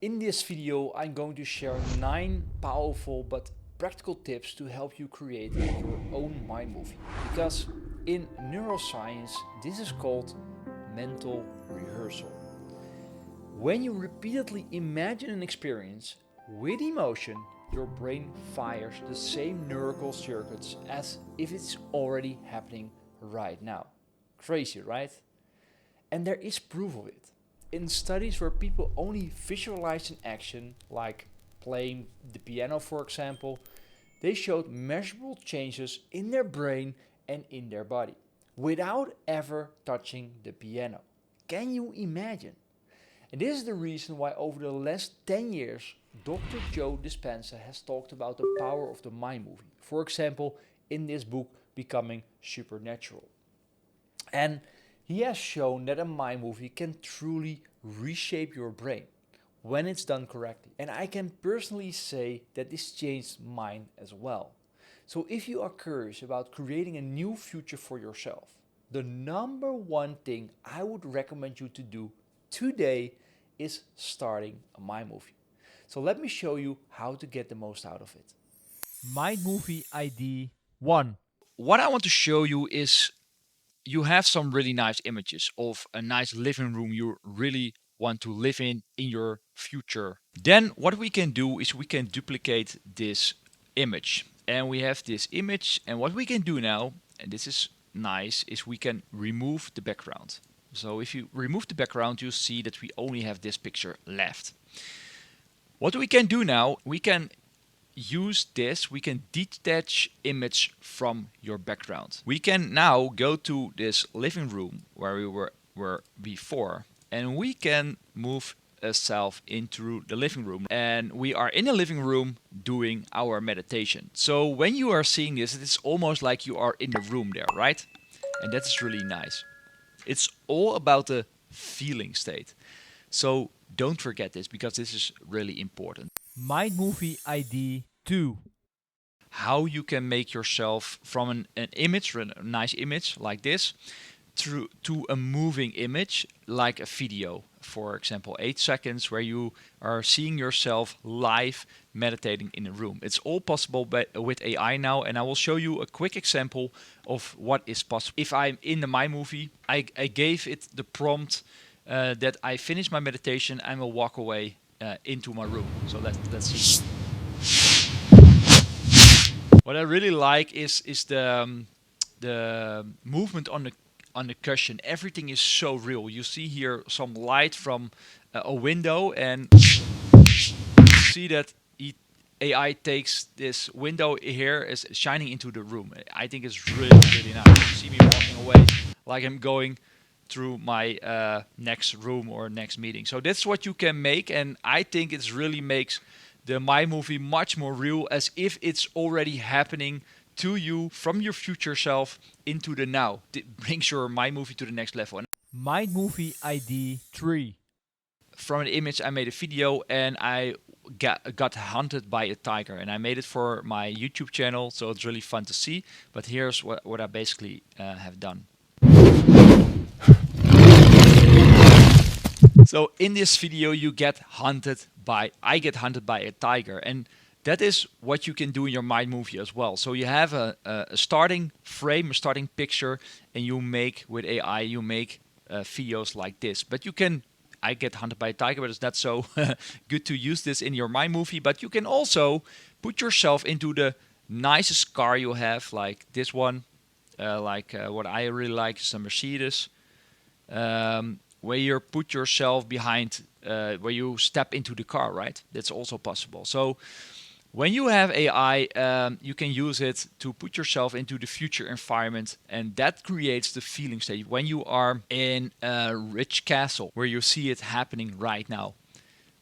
In this video, I'm going to share 9 powerful but practical tips to help you create your own mind movie. Because in neuroscience, this is called mental rehearsal. When you repeatedly imagine an experience with emotion, your brain fires the same neural circuits as if it's already happening right now. Crazy, right? And there is proof of it. In studies where people only visualized an action, like playing the piano for example, they showed measurable changes in their brain and in their body, without ever touching the piano. Can you imagine? And this is the reason why over the last 10 years, Dr. Joe Dispenza has talked about the power of the mind movie. For example, in this book, Becoming Supernatural. And he has shown that a mind movie can truly reshape your brain when it's done correctly. And I can personally say that this changed mine as well. So if you are curious about creating a new future for yourself, the number one thing I would recommend you to do today is starting a mind movie. So let me show you how to get the most out of it. MindMovie ID 1. What I want to show you is you have some really nice images of a nice living room you really want to live in your future. Then what we can do is we can duplicate this image. And we have this image, and what we can do now, and this is nice, is we can remove the background. So if you remove the background, you see that we only have this picture left. What we can do now, we can use this, we can detach image from your background. We can now go to this living room where we were before, and we can move ourselves into the living room, and we are in the living room doing our meditation. So when you are seeing this, it's almost like you are in the room there, right? And that's really nice. It's all about the feeling state. So don't forget this, because this is really important. MindMovie ID 2. How you can make yourself from an image, a nice image like this, to a moving image like a video. For example, 8 seconds where you are seeing yourself live meditating in a room. It's all possible with AI now, and I will show you a quick example of what is possible. If I'm in the MindMovie, I gave it the prompt that I finish my meditation and will walk away into my room. So let's see. What I really like is the movement on the cushion. Everything is so real. You see here some light from a window, and you see that AI takes this window here is shining into the room. I think it's really nice. You see me walking away like I'm going through my next room or next meeting. So that's what you can make, and I think it really makes the MindMovie much more real, as if it's already happening to you from your future self into the now. It brings your MindMovie to the next level. And MindMovie ID 3. from an image, I made a video, and I got hunted by a tiger, and I made it for my YouTube channel, so it's really fun to see. But here's what I basically have done. So in this video, I get hunted by a tiger, and that is what you can do in your MindMovie as well. So you have a starting frame, a starting picture, and you make with AI, you make videos like this. But you can, I get hunted by a tiger, but it's not so good to use this in your MindMovie. But you can also put yourself into the nicest car you have, like this one, what I really like is a Mercedes. Where you put yourself behind, where you step into the car, right? That's also possible. So when you have AI, you can use it to put yourself into the future environment, and that creates the feeling state. When you are in a rich castle where you see it happening right now,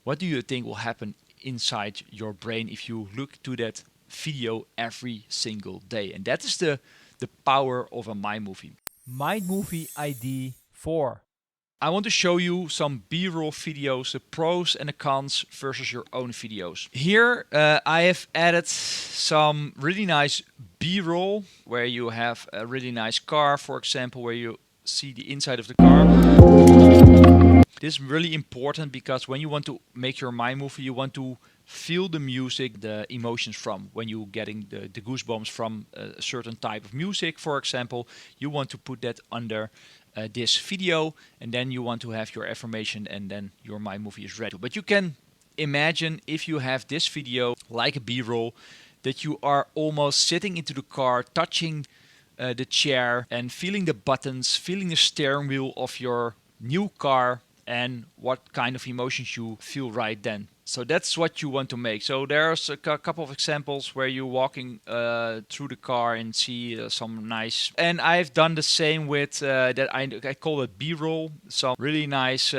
what do you think will happen inside your brain if you look to that video every single day? And that is the power of a MindMovie. MindMovie ID 4. I want to show you some B-roll videos, the pros and the cons versus your own videos. Here I have added some really nice B-roll where you have a really nice car, for example, where you see the inside of the car. This is really important because when you want to make your mind movie, you want to feel the music, the emotions from when you're getting the goosebumps from a certain type of music, for example. You want to put that under this video, and then you want to have your affirmation, and then your mind movie is ready. But you can imagine if you have this video like a B-roll, that you are almost sitting into the car, touching the chair and feeling the buttons, feeling the steering wheel of your new car, and what kind of emotions you feel right then. So that's what you want to make. So there's a couple of examples where you're walking through the car and see some nice. And I've done the same with that I call it B-roll. Some really nice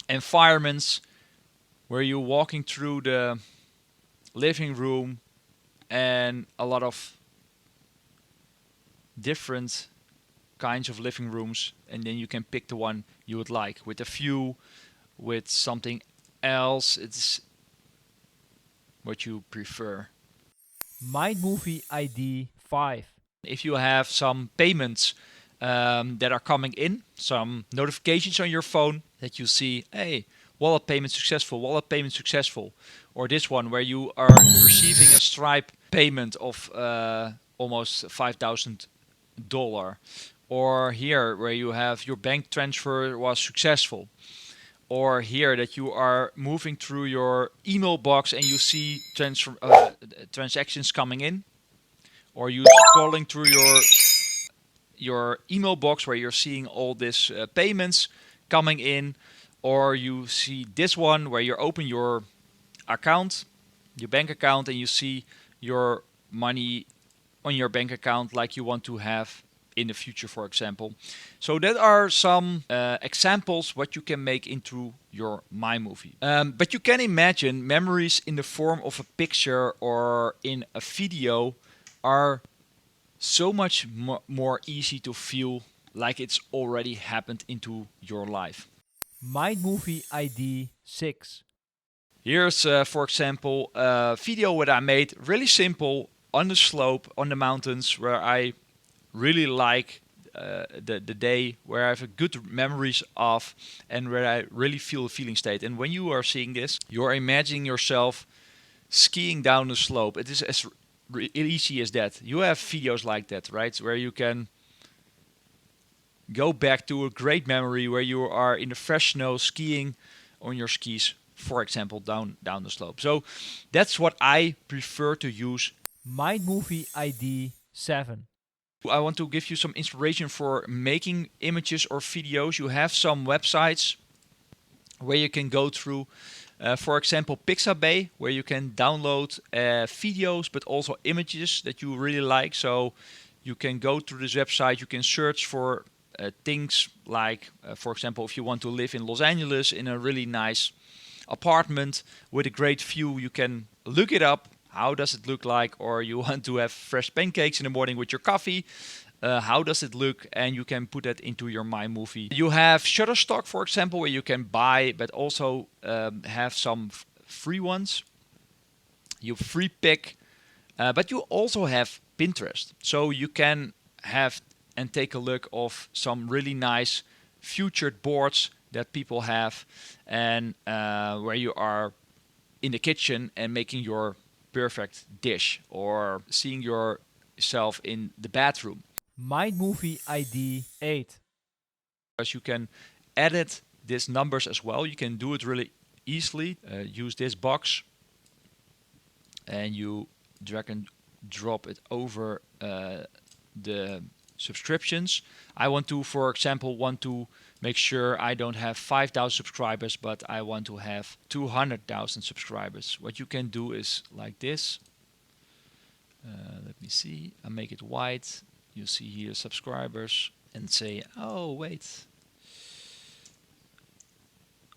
environments where you're walking through the living room and a lot of different kinds of living rooms, and then you can pick the one you would like with a view, with something else. It's what you prefer. MindMovie ID 5. If you have some payments that are coming in, some notifications on your phone that you see, hey, wallet payment successful, or this one where you are receiving a Stripe payment of almost $5,000, or here where you have your bank transfer was successful, or here that you are moving through your email box and you see transactions coming in, or you scrolling through your email box where you're seeing all these payments coming in, or you see this one where you open your account, your bank account, and you see your money on your bank account like you want to have in the future, for example. So that are some examples what you can make into your mind movie. But you can imagine memories in the form of a picture or in a video are so much more easy to feel like it's already happened into your life. MindMovie ID 6. Here's, for example, a video that I made, really simple, on the slope, on the mountains, where I really like the day, where I have a good memories of, and where I really feel a feeling state. And when you are seeing this, you're imagining yourself skiing down the slope. It is as easy as that. You have videos like that, right? Where you can go back to a great memory where you are in the fresh snow skiing on your skis, for example, down the slope. So that's what I prefer to use. MindMovie ID 7. I want to give you some inspiration for making images or videos. You have some websites where you can go through, for example, Pixabay, where you can download videos but also images that you really like. So you can go to this website, you can search for things like, for example, if you want to live in Los Angeles in a really nice apartment with a great view, you can look it up. How does it look like? Or you want to have fresh pancakes in the morning with your coffee. How does it look? And you can put that into your mind movie. You have Shutterstock, for example, where you can buy, but also have some free ones. You free pick, but you also have Pinterest. So you can have and take a look of some really nice featured boards that people have, and where you are in the kitchen and making your perfect dish, or seeing yourself in the bathroom. MindMovie ID 8. Because you can edit these numbers as well. You can do it really easily. Use this box and you drag and drop it over the subscriptions. I want to, for example, make sure I don't have 5,000 subscribers, but I want to have 200,000 subscribers. What you can do is like this. Let me see. I make it white. You see here subscribers, and say, oh wait,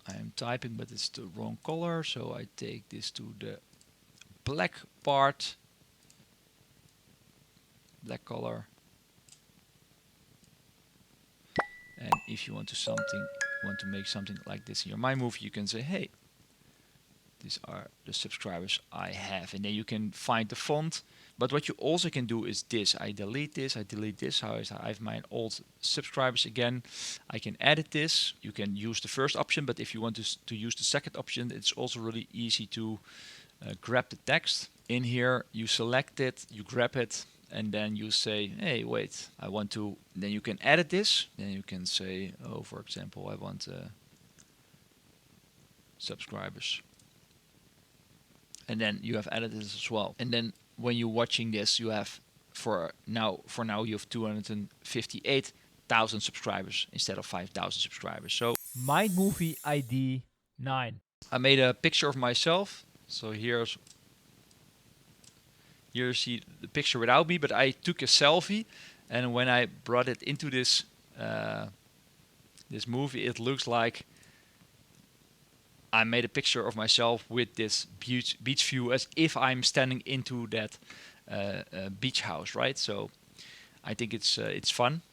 I am typing but it's the wrong color, so I take this to the black part, black color. And if you want to make something like this in your mind movie, you can say, hey, These are the subscribers I have. And then you can find the font. But what you also can do is this. I delete this, I delete this. How is I have my old subscribers again. I can edit this. You can use the first option, but if you want to use the second option, it's also really easy to grab the text. In here, you select it, you grab it, and then you say, hey, wait, I want to, then you can edit this. Then you can say, oh, for example, I want subscribers. And then you have edited this as well. And then when you're watching this, you have, for now you have 258,000 subscribers instead of 5,000 subscribers. So MindMovie ID 9. I made a picture of myself. So here you see the picture without me, but I took a selfie, and when I brought it into this this movie, it looks like I made a picture of myself with this beach view, as if I'm standing into that beach house, right? So I think it's fun.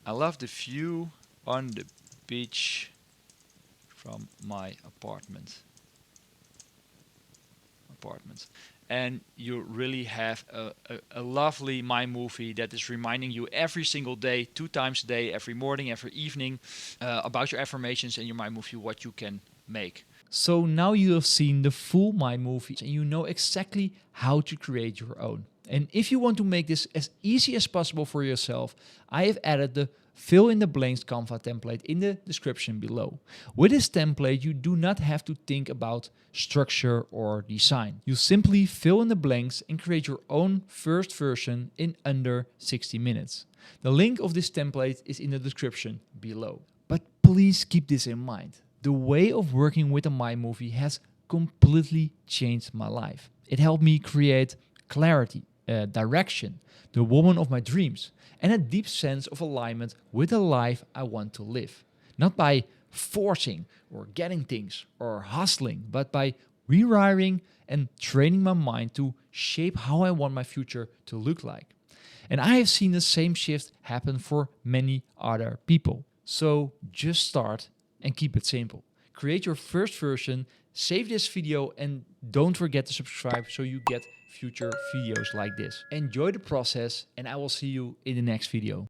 I love the view on the beach from my apartment. And you really have a lovely MindMovie that is reminding you every single day, 2 times a day, every morning, every evening, about your affirmations and your MindMovie, what you can make. So now you have seen the full MindMovie and you know exactly how to create your own. And if you want to make this as easy as possible for yourself, I have added the fill in the blanks Canva template in the description below. With this template, you do not have to think about structure or design. You simply fill in the blanks and create your own first version in under 60 minutes. The link of this template is in the description below. But please keep this in mind. The way of working with a MindMovie has completely changed my life. It helped me create clarity, direction, the woman of my dreams, and a deep sense of alignment with the life I want to live. Not by forcing or getting things or hustling, but by rewiring and training my mind to shape how I want my future to look like. And I have seen the same shift happen for many other people. So just start and keep it simple. Create your first version, save this video, and don't forget to subscribe so you get future videos like this. Enjoy the process, and I will see you in the next video.